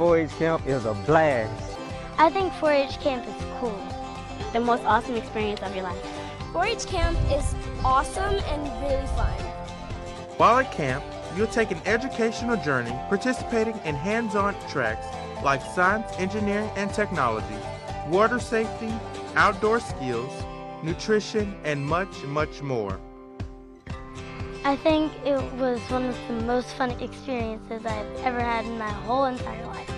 4-H camp is a blast. I think 4-H camp is cool. The most awesome experience of your life. 4-H camp is awesome and really fun. While at camp, you'll take an educational journey participating in hands-on tracks like science, engineering, and technology, water safety, outdoor skills, nutrition, and much, much more. I think it was one of the most fun experiences I've ever had in my whole entire life.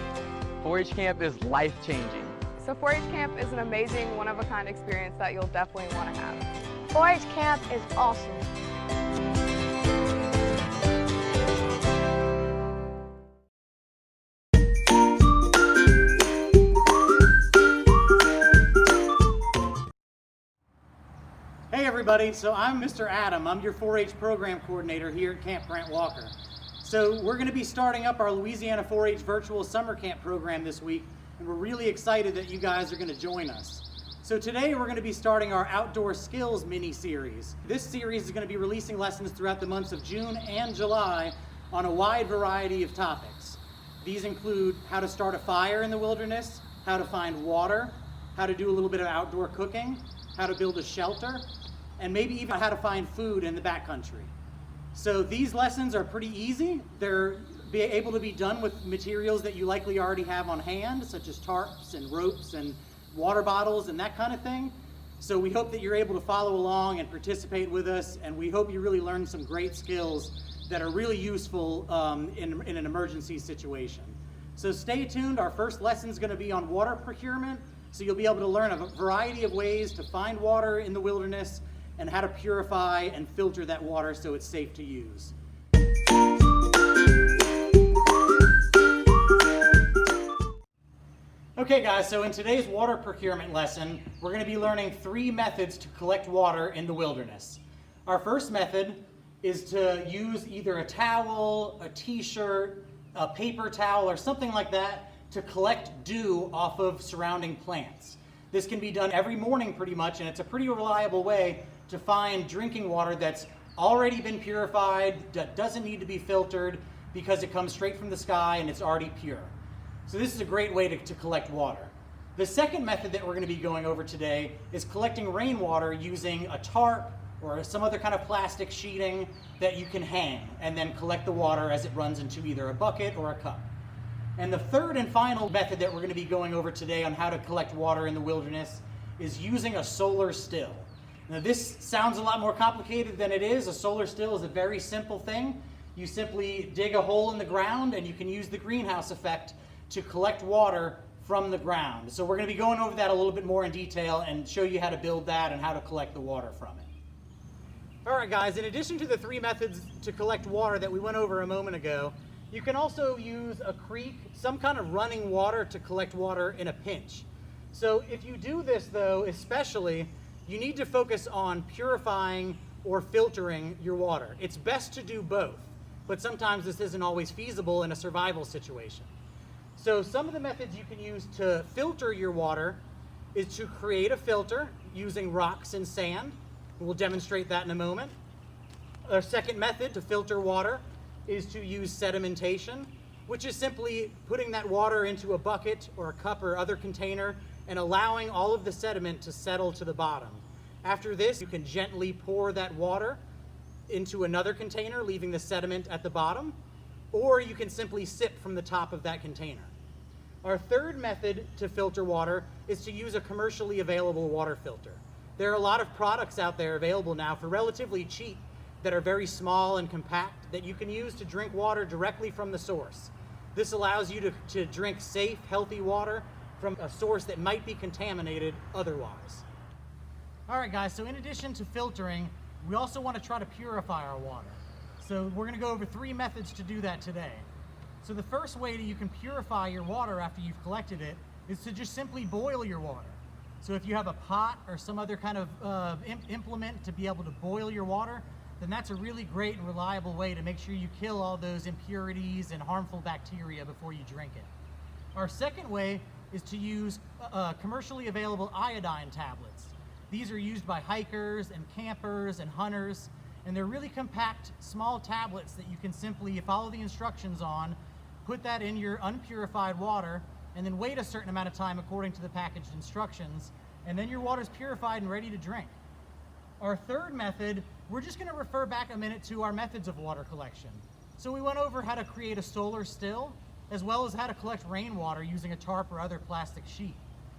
4-H camp is life-changing. So 4-H camp is an amazing, one-of-a-kind experience that you'll definitely want to have. 4-H camp is awesome. Hey everybody, so I'm Mr. Adam. I'm your 4-H program coordinator here at Camp Grant Walker. So we're going to be starting up our Louisiana 4-H virtual summer camp program this week, and we're really excited that you guys are going to join us. So today we're going to be starting our Outdoor Skills mini-series. This series is going to be releasing lessons throughout the months of June and July on a wide variety of topics. These include how to start a fire in the wilderness, how to find water, how to do a little bit of outdoor cooking, how to build a shelter, and maybe even how to find food in the backcountry. So these lessons are pretty easy. They're able to be done with materials that you likely already have on hand, such as tarps and ropes and water bottles and that kind of thing. So we hope that you're able to follow along and participate with us, and we hope you really learn some great skills that are really useful in an emergency situation. So stay tuned. Our first lesson is going to be on water procurement. So you'll be able to learn a variety of ways to find water in the wilderness and how to purify and filter that water so it's safe to use. Okay guys, so in today's water procurement lesson, we're going to be learning 3 methods to collect water in the wilderness. Our first method is to use either a towel, a t-shirt, a paper towel, or something like that to collect dew off of surrounding plants. This can be done every morning pretty much, and it's a pretty reliable way to find drinking water that's already been purified, that doesn't need to be filtered because it comes straight from the sky and it's already pure. So this is a great way to collect water. The second method that we're going to be going over today is collecting rainwater using a tarp or some other kind of plastic sheeting that you can hang and then collect the water as it runs into either a bucket or a cup. And the third and final method that we're going to be going over today on how to collect water in the wilderness is using a solar still. Now this sounds a lot more complicated than it is. A solar still is a very simple thing. You simply dig a hole in the ground and you can use the greenhouse effect to collect water from the ground. So we're going to be going over that a little bit more in detail and show you how to build that and how to collect the water from it. All right guys, in addition to the 3 methods to collect water that we went over a moment ago, you can also use a creek, some kind of running water to collect water in a pinch. So if you do this though, especially, you need to focus on purifying or filtering your water. It's best to do both, but sometimes this isn't always feasible in a survival situation. So some of the methods you can use to filter your water is to create a filter using rocks and sand. We'll demonstrate that in a moment. Our second method to filter water is to use sedimentation, which is simply putting that water into a bucket or a cup or other container and allowing all of the sediment to settle to the bottom. After this, you can gently pour that water into another container, leaving the sediment at the bottom, or you can simply sip from the top of that container. Our third method to filter water is to use a commercially available water filter. There are a lot of products out there available now for relatively cheap that are very small and compact that you can use to drink water directly from the source. This allows you to drink safe, healthy water from a source that might be contaminated otherwise. All right guys, so in addition to filtering, we also want to try to purify our water. So we're going to go over 3 methods to do that today. So the first way that you can purify your water after you've collected it is to just simply boil your water. So if you have a pot or some other kind of implement to be able to boil your water, then that's a really great and reliable way to make sure you kill all those impurities and harmful bacteria before you drink it. Our second way is to use commercially available iodine tablets. These are used by hikers and campers and hunters, and they're really compact, small tablets that you can simply follow the instructions on, put that in your unpurified water, and then wait a certain amount of time according to the packaged instructions, and then your water's purified and ready to drink. Our third method, we're just going to refer back a minute to our methods of water collection. So we went over how to create a solar still, as well as how to collect rainwater using a tarp or other plastic sheet.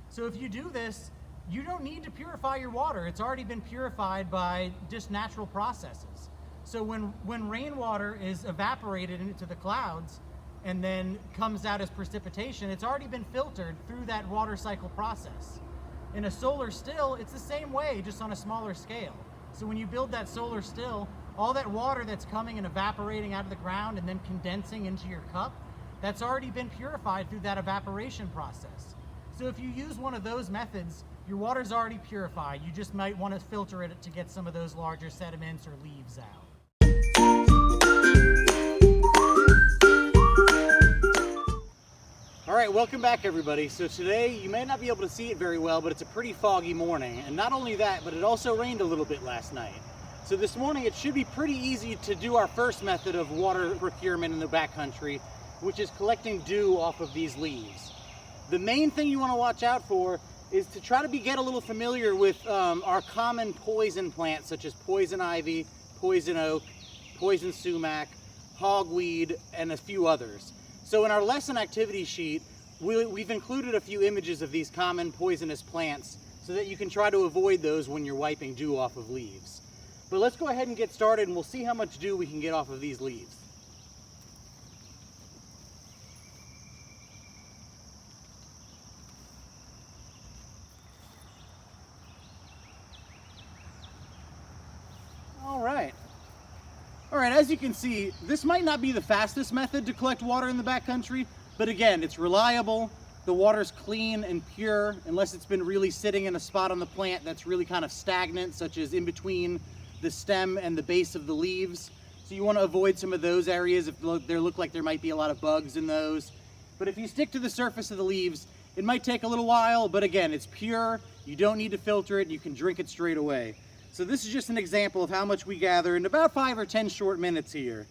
So if you do this, you don't need to purify your water. It's already been purified by just natural processes. So when rainwater is evaporated into the clouds and then comes out as precipitation, it's already been filtered through that water cycle process. In a solar still, it's the same way, just on a smaller scale. So when you build that solar still, all that water that's coming and evaporating out of the ground and then condensing into your cup, that's already been purified through that evaporation process. So if you use one of those methods, your water's already purified. You just might want to filter it to get some of those larger sediments or leaves out. All right, welcome back everybody. So today, you may not be able to see it very well, but it's a pretty foggy morning. And not only that, but it also rained a little bit last night. So this morning, it should be pretty easy to do our first method of water procurement in the backcountry, which is collecting dew off of these leaves. The main thing you want to watch out for is to try to get a little familiar with our common poison plants, such as poison ivy, poison oak, poison sumac, hogweed, and a few others. So in our lesson activity sheet, we've included a few images of these common poisonous plants so that you can try to avoid those when you're wiping dew off of leaves. But let's go ahead and get started, and we'll see how much dew we can get off of these leaves. All right, as you can see, this might not be the fastest method to collect water in the backcountry, but again, it's reliable, the water's clean and pure, unless it's been really sitting in a spot on the plant that's really kind of stagnant, such as in between the stem and the base of the leaves. So you want to avoid some of those areas if they look like there might be a lot of bugs in those. But if you stick to the surface of the leaves, it might take a little while, but again, it's pure, you don't need to filter it, you can drink it straight away. So this is just an example of how much we gather in about 5 or 10 short minutes here.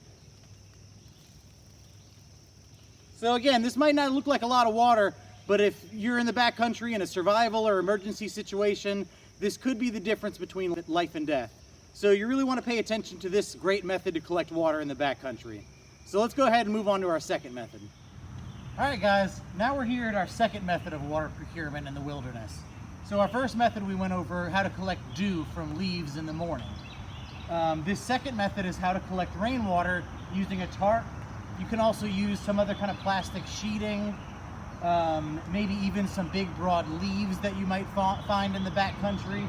So again, this might not look like a lot of water, but if you're in the backcountry in a survival or emergency situation, this could be the difference between life and death. So you really want to pay attention to this great method to collect water in the backcountry. So let's go ahead and move on to our second method. All right guys, now we're here at our second method of water procurement in the wilderness. So our first method, we went over how to collect dew from leaves in the morning. This second method is how to collect rainwater using a tarp. You can also use some other kind of plastic sheeting, maybe even some big broad leaves that you might find in the backcountry.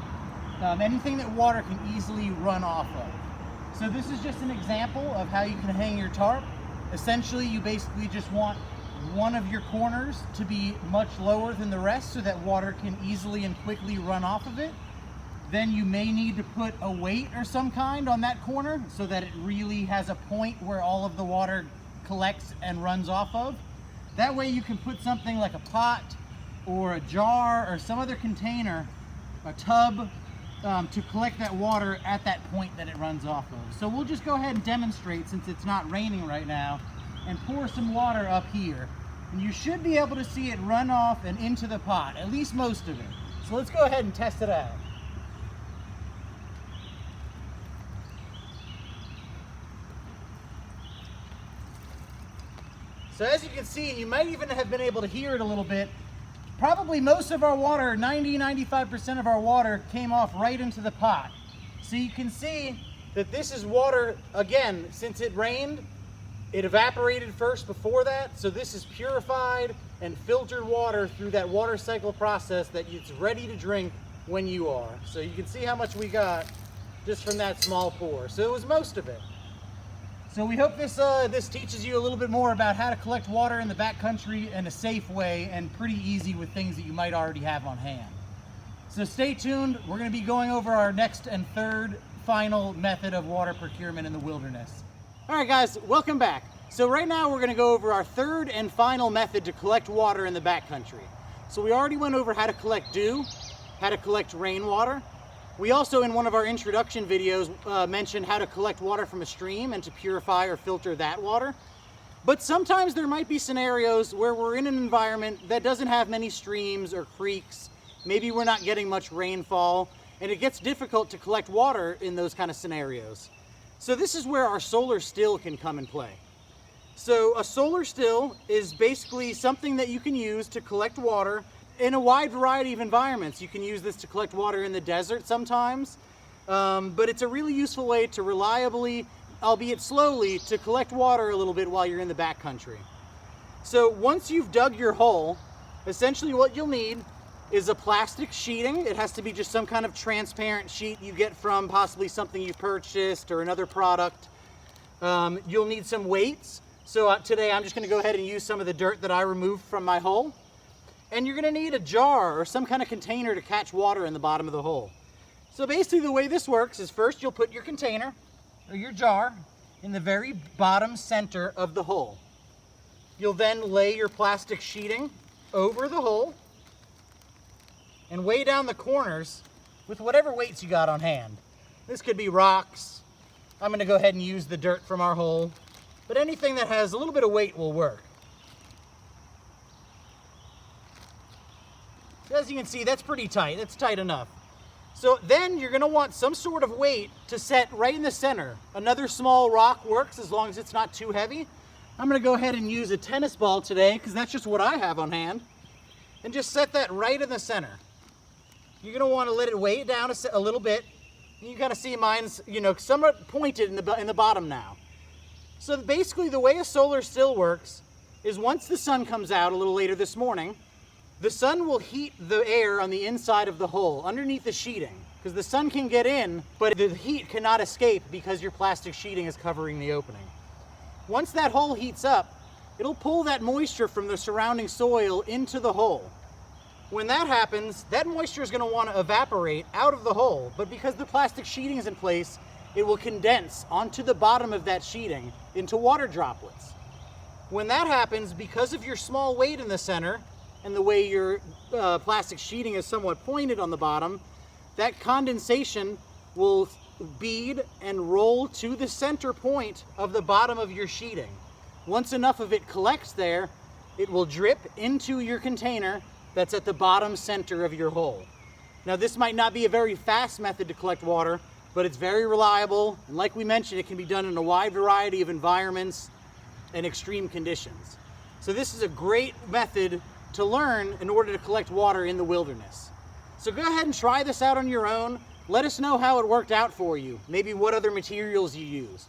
Anything that water can easily run off of. So this is just an example of how you can hang your tarp. Essentially, you basically just want one of your corners to be much lower than the rest so that water can easily and quickly run off of it. Then you may need to put a weight or some kind on that corner so that it really has a point where all of the water collects and runs off of. That way you can put something like a pot or a jar or some other container, a tub, to collect that water at that point that it runs off of. So we'll just go ahead and demonstrate, since it's not raining right now, and pour some water up here. And you should be able to see it run off and into the pot, at least most of it. So let's go ahead and test it out. So as you can see, and you might even have been able to hear it a little bit, probably most of our water, 90-95% of our water, came off right into the pot. So you can see that this is water, again, since it rained, it evaporated first before that, so this is purified and filtered water through that water cycle process that it's ready to drink when you are. So you can see how much we got just from that small pour. So it was most of it. So we hope this teaches you a little bit more about how to collect water in the backcountry in a safe way and pretty easy with things that you might already have on hand. So stay tuned. We're going to be going over our next and third final method of water procurement in the wilderness. All right, guys, welcome back. So right now we're going to go over our third and final method to collect water in the backcountry. So we already went over how to collect dew, how to collect rainwater. We also, in one of our introduction videos, mentioned how to collect water from a stream and to purify or filter that water. But sometimes there might be scenarios where we're in an environment that doesn't have many streams or creeks. Maybe we're not getting much rainfall, and it gets difficult to collect water in those kind of scenarios. So this is where our solar still can come in play. So a solar still is basically something that you can use to collect water in a wide variety of environments. You can use this to collect water in the desert sometimes, but it's a really useful way to reliably, albeit slowly, to collect water a little bit while you're in the backcountry. So once you've dug your hole, essentially what you'll need is a plastic sheeting. It has to be just some kind of transparent sheet you get from possibly something you purchased or another product. You'll need some weights. So today I'm just going to go ahead and use some of the dirt that I removed from my hole. And you're going to need a jar or some kind of container to catch water in the bottom of the hole. So basically the way this works is first you'll put your container or your jar in the very bottom center of the hole. You'll then lay your plastic sheeting over the hole and weigh down the corners with whatever weights you got on hand. This could be rocks. I'm going to go ahead and use the dirt from our hole, but anything that has a little bit of weight will work. So as you can see, that's pretty tight. That's tight enough. So then you're going to want some sort of weight to set right in the center. Another small rock works as long as it's not too heavy. I'm going to go ahead and use a tennis ball today because that's just what I have on hand. And just set that right in the center. You're going to want to let it weigh down a little bit. You got to see mine's, somewhat pointed in the bottom now. So basically the way a solar still works is once the sun comes out a little later this morning, the sun will heat the air on the inside of the hole, underneath the sheeting, because the sun can get in, but the heat cannot escape because your plastic sheeting is covering the opening. Once that hole heats up, it'll pull that moisture from the surrounding soil into the hole. When that happens, that moisture is going to want to evaporate out of the hole, but because the plastic sheeting is in place, it will condense onto the bottom of that sheeting into water droplets. When that happens, because of your small weight in the center and the way your plastic sheeting is somewhat pointed on the bottom, that condensation will bead and roll to the center point of the bottom of your sheeting. Once enough of it collects there, it will drip into your container that's at the bottom center of your hole. Now this might not be a very fast method to collect water, but it's very reliable, and like we mentioned, it can be done in a wide variety of environments and extreme conditions. So this is a great method to learn in order to collect water in the wilderness. So go ahead and try this out on your own. Let us know how it worked out for you, maybe what other materials you used.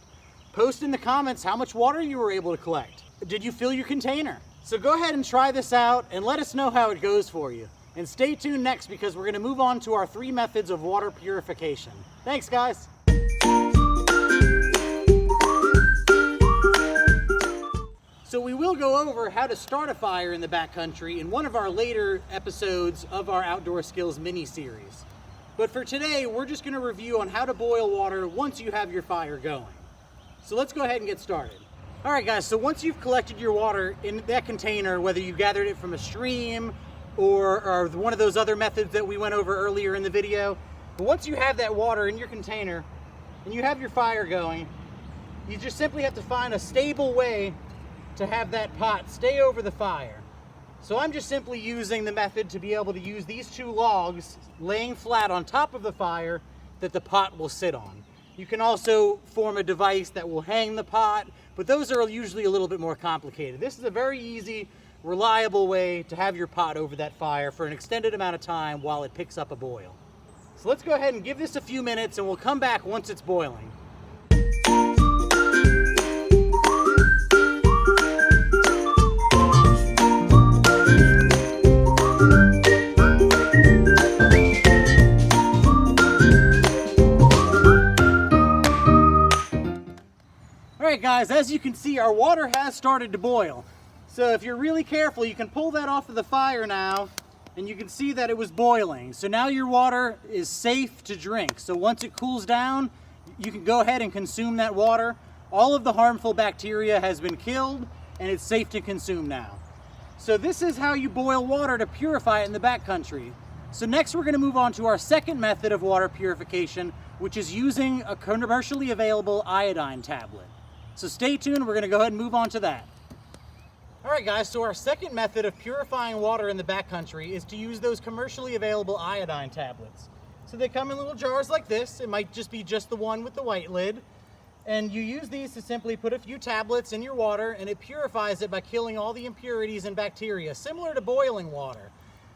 Post in the comments how much water you were able to collect. Did you fill your container? So go ahead and try this out and let us know how it goes for you. And stay tuned next because we're going to move on to our 3 methods of water purification. Thanks, guys. So we will go over how to start a fire in the backcountry in one of our later episodes of our Outdoor Skills mini-series. But for today, we're just going to review on how to boil water once you have your fire going. So let's go ahead and get started. All right, guys, so once you've collected your water in that container, whether you gathered it from a stream or one of those other methods that we went over earlier in the video, but once you have that water in your container and you have your fire going, you just simply have to find a stable way to have that pot stay over the fire. So I'm just simply using the method to be able to use these 2 logs laying flat on top of the fire that the pot will sit on. You can also form a device that will hang the pot, but those are usually a little bit more complicated. This is a very easy, reliable way to have your pot over that fire for an extended amount of time while it picks up a boil. So let's go ahead and give this a few minutes and we'll come back once it's boiling. Alright guys, as you can see, our water has started to boil. So if you're really careful, you can pull that off of the fire now, and you can see that it was boiling. So now your water is safe to drink. So once it cools down, you can go ahead and consume that water. All of the harmful bacteria has been killed, and it's safe to consume now. So this is how you boil water to purify it in the backcountry. So next we're going to move on to our second method of water purification, which is using a commercially available iodine tablet. So stay tuned, we're going to go ahead and move on to that. right, guys, so our second method of purifying water in the backcountry is to use those commercially available iodine tablets. So they come in little jars like this. It might just be the one with the white lid. And you use these to simply put a few tablets in your water, and it purifies it by killing all the impurities and bacteria, similar to boiling water.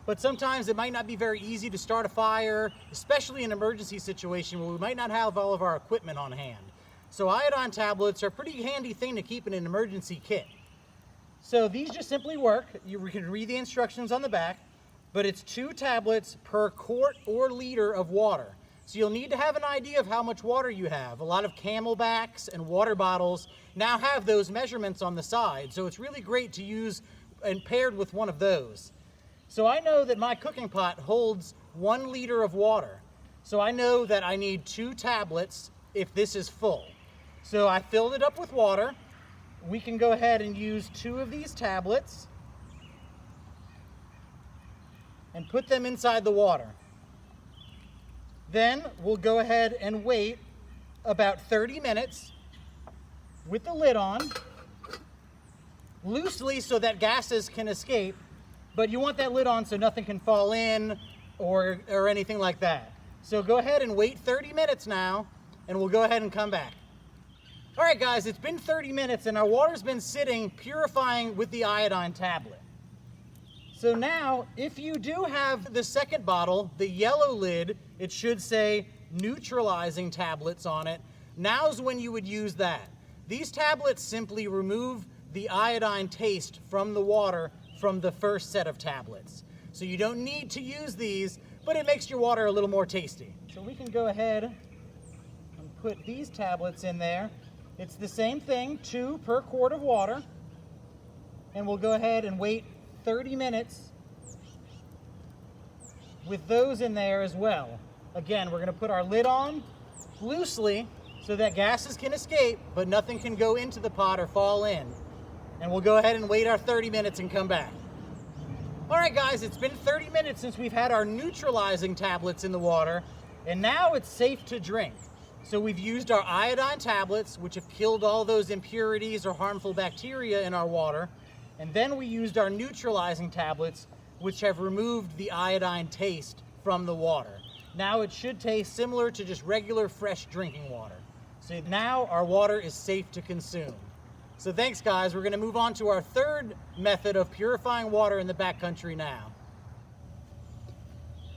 But sometimes it might not be very easy to start a fire, especially in an emergency situation where we might not have all of our equipment on hand. So iodine tablets are a pretty handy thing to keep in an emergency kit. So these just simply work. You can read the instructions on the back, but it's 2 tablets per quart or liter of water. So you'll need to have an idea of how much water you have. A lot of Camelbacks and water bottles now have those measurements on the side, so it's really great to use and paired with one of those. So I know that my cooking pot holds 1 liter of water. So I know that I need 2 tablets if this is full. So I filled it up with water. We can go ahead and use 2 of these tablets and put them inside the water. Then we'll go ahead and wait about 30 minutes with the lid on, loosely so that gases can escape, but you want that lid on so nothing can fall in or anything like that. So go ahead and wait 30 minutes now, and we'll go ahead and come back. All right, guys, it's been 30 minutes, and our water's been sitting, purifying with the iodine tablet. So now, if you do have the second bottle, the yellow lid, it should say neutralizing tablets on it. Now's when you would use that. These tablets simply remove the iodine taste from the water from the first set of tablets. So you don't need to use these, but it makes your water a little more tasty. So we can go ahead and put these tablets in there. It's the same thing, 2 per quart of water. And we'll go ahead and wait 30 minutes with those in there as well. Again, we're going to put our lid on loosely so that gases can escape, but nothing can go into the pot or fall in. And we'll go ahead and wait our 30 minutes and come back. All right, guys, it's been 30 minutes since we've had our neutralizing tablets in the water, and now it's safe to drink. So we've used our iodine tablets, which have killed all those impurities or harmful bacteria in our water, and then we used our neutralizing tablets, which have removed the iodine taste from the water. Now it should taste similar to just regular fresh drinking water. So now our water is safe to consume. So thanks, guys. We're going to move on to our third method of purifying water in the backcountry now.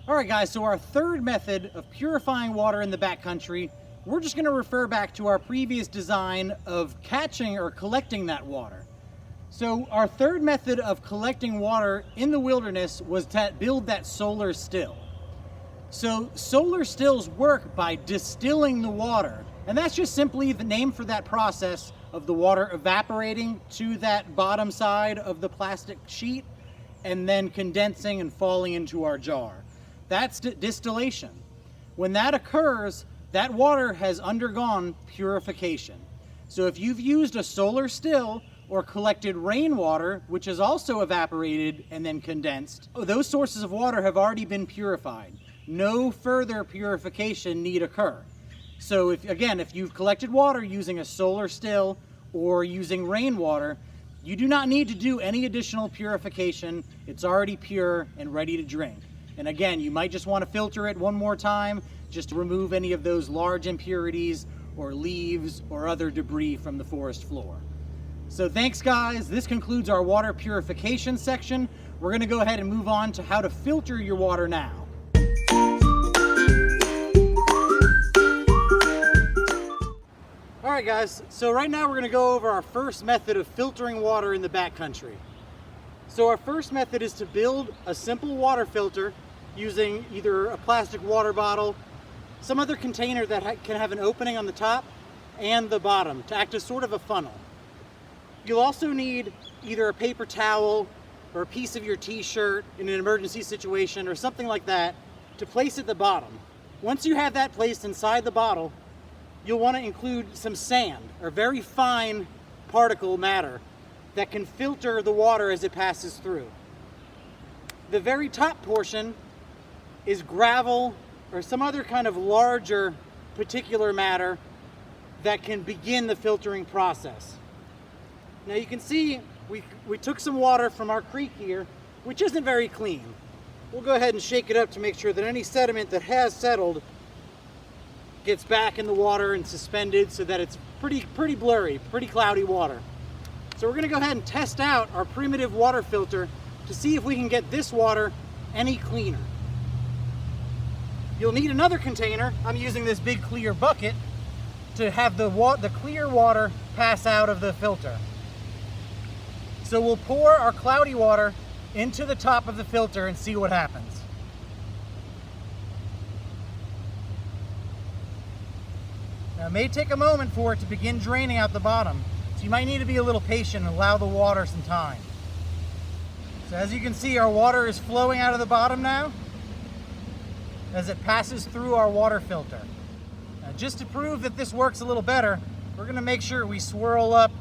All right, guys, so our third method of purifying water in the backcountry, we're just going to refer back to our previous design of catching or collecting that water. So our third method of collecting water in the wilderness was to build that solar still. So solar stills work by distilling the water, and that's just simply the name for that process of the water evaporating to that bottom side of the plastic sheet and then condensing and falling into our jar. That's distillation. When that occurs, that water has undergone purification. So if you've used a solar still or collected rainwater, which is also evaporated and then condensed, those sources of water have already been purified. No further purification need occur. So if you've collected water using a solar still or using rainwater, you do not need to do any additional purification. It's already pure and ready to drink. And again, you might just want to filter it one more time just to remove any of those large impurities or leaves or other debris from the forest floor. So thanks, guys. This concludes our water purification section. We're going to go ahead and move on to how to filter your water now. All right, guys, so right now we're going to go over our first method of filtering water in the backcountry. So our first method is to build a simple water filter using either a plastic water bottle, some other container that can have an opening on the top and the bottom to act as sort of a funnel. You'll also need either a paper towel or a piece of your t-shirt in an emergency situation or something like that to place at the bottom. Once you have that placed inside the bottle, you'll want to include some sand or very fine particle matter that can filter the water as it passes through. The very top portion is gravel or some other kind of larger particular matter that can begin the filtering process. Now you can see we took some water from our creek here, which isn't very clean. We'll go ahead and shake it up to make sure that any sediment that has settled gets back in the water and suspended so that it's pretty blurry, pretty cloudy water. So we're going to go ahead and test out our primitive water filter to see if we can get this water any cleaner. You'll need another container. I'm using this big clear bucket to have the clear water pass out of the filter. So we'll pour our cloudy water into the top of the filter and see what happens. Now it may take a moment for it to begin draining out the bottom, so you might need to be a little patient and allow the water some time. So as you can see, our water is flowing out of the bottom now as it passes through our water filter. Now just to prove that this works a little better, we're going to make sure we swirl up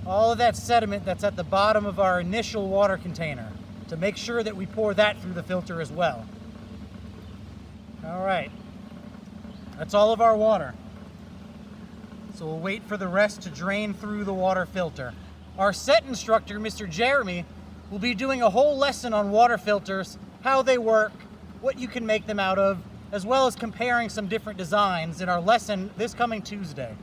all of that sediment that's at the bottom of our initial water container to make sure that we pour that through the filter as well. All right, that's all of our water. So we'll wait for the rest to drain through the water filter. Our set instructor, Mr. Jeremy, will be doing a whole lesson on water filters, how they work, what you can make them out of, as well as comparing some different designs in our lesson this coming Tuesday.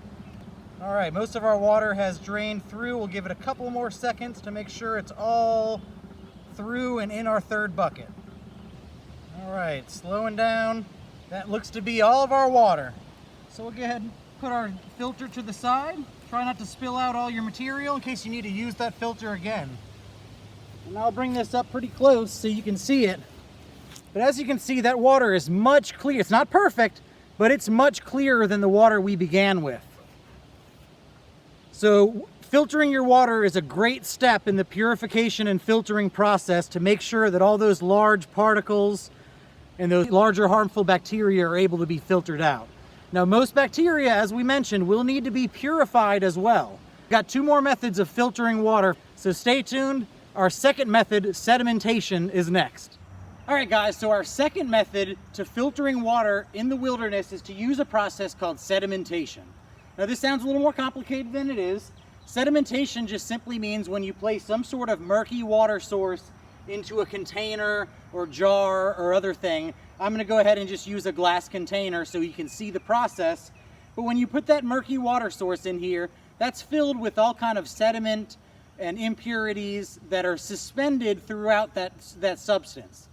All right, most of our water has drained through. We'll give it a couple more seconds to make sure it's all through and in our third bucket. All right, slowing down. That looks to be all of our water. So we'll go ahead and put our filter to the side. Try not to spill out all your material in case you need to use that filter again. And I'll bring this up pretty close so you can see it. But as you can see, that water is much clearer. It's not perfect, but it's much clearer than the water we began with. So filtering your water is a great step in the purification and filtering process to make sure that all those large particles and those larger harmful bacteria are able to be filtered out. Now, most bacteria, as we mentioned, will need to be purified as well. We've got two more methods of filtering water, so stay tuned. Our second method, sedimentation, is next. All right, guys, so our second method to filtering water in the wilderness is to use a process called sedimentation. Now, this sounds a little more complicated than it is. Sedimentation just simply means when you place some sort of murky water source into a container or jar or other thing. I'm going to go ahead and just use a glass container so you can see the process. But when you put that murky water source in here, that's filled with all kind of sediment and impurities that are suspended throughout that substance.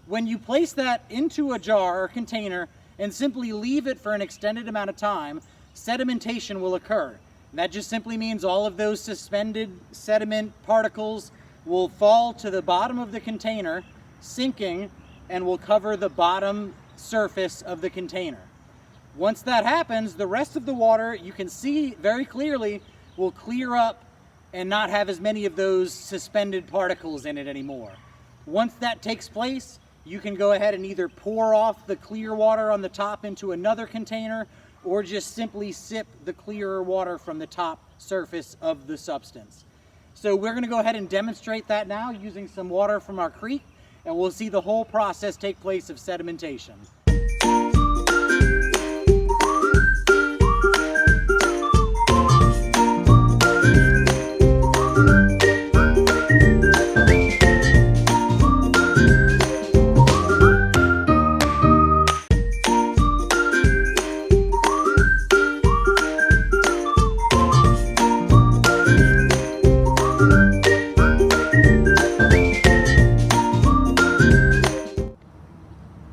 When you place that into a jar or container and simply leave it for an extended amount of time, sedimentation will occur. And that just simply means all of those suspended sediment particles will fall to the bottom of the container, sinking, and will cover the bottom surface of the container. Once that happens, the rest of the water, you can see very clearly, will clear up and not have as many of those suspended particles in it anymore. Once that takes place, you can go ahead and either pour off the clear water on the top into another container or just simply sip the clearer water from the top surface of the substance. So we're going to go ahead and demonstrate that now using some water from our creek, and we'll see the whole process take place of sedimentation.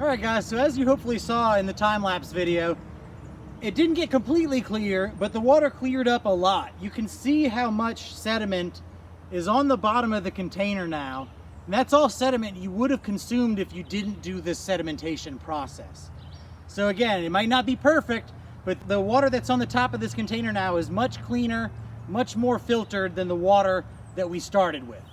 Alright guys, so as you hopefully saw in the time-lapse video, it didn't get completely clear, but the water cleared up a lot. You can see how much sediment is on the bottom of the container now, and that's all sediment you would have consumed if you didn't do this sedimentation process. So again, it might not be perfect, but the water that's on the top of this container now is much cleaner, much more filtered than the water that we started with.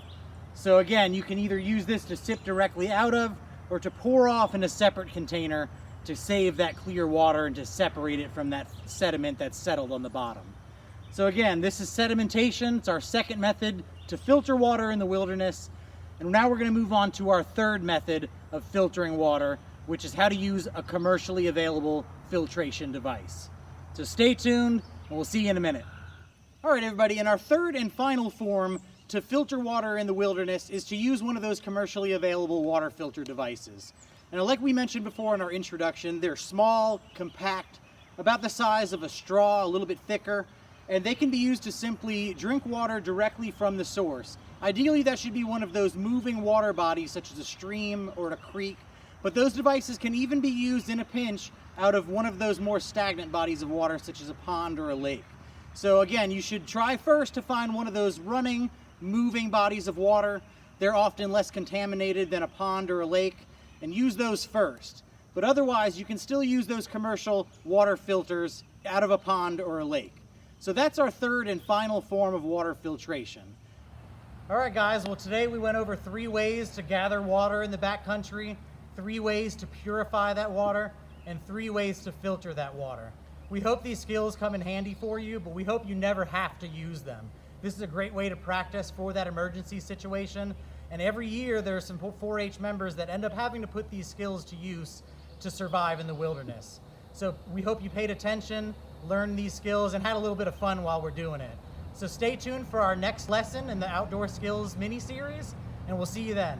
So again, you can either use this to sip directly out of, or to pour off in a separate container to save that clear water and to separate it from that sediment that's settled on the bottom. So again, this is sedimentation. It's our second method to filter water in the wilderness. And now we're going to move on to our third method of filtering water, which is how to use a commercially available filtration device. So stay tuned, and we'll see you in a minute. All right, everybody, in our third and final form to filter water in the wilderness is to use one of those commercially available water filter devices. And like we mentioned before in our introduction, they're small, compact, about the size of a straw, a little bit thicker, and they can be used to simply drink water directly from the source. Ideally, that should be one of those moving water bodies such as a stream or a creek, but those devices can even be used in a pinch out of one of those more stagnant bodies of water such as a pond or a lake. So again, you should try first to find one of those running, moving bodies of water. They're often less contaminated than a pond or a lake, and use those first. But otherwise, you can still use those commercial water filters out of a pond or a lake. So that's our third and final form of water filtration. All right, guys, well, today we went over 3 ways to gather water in the backcountry, 3 ways to purify that water, and 3 ways to filter that water. We hope these skills come in handy for you, but we hope you never have to use them. This is a great way to practice for that emergency situation, and every year there are some 4-H members that end up having to put these skills to use to survive in the wilderness. So we hope you paid attention, learned these skills, and had a little bit of fun while we're doing it. So stay tuned for our next lesson in the Outdoor Skills mini-series, and we'll see you then.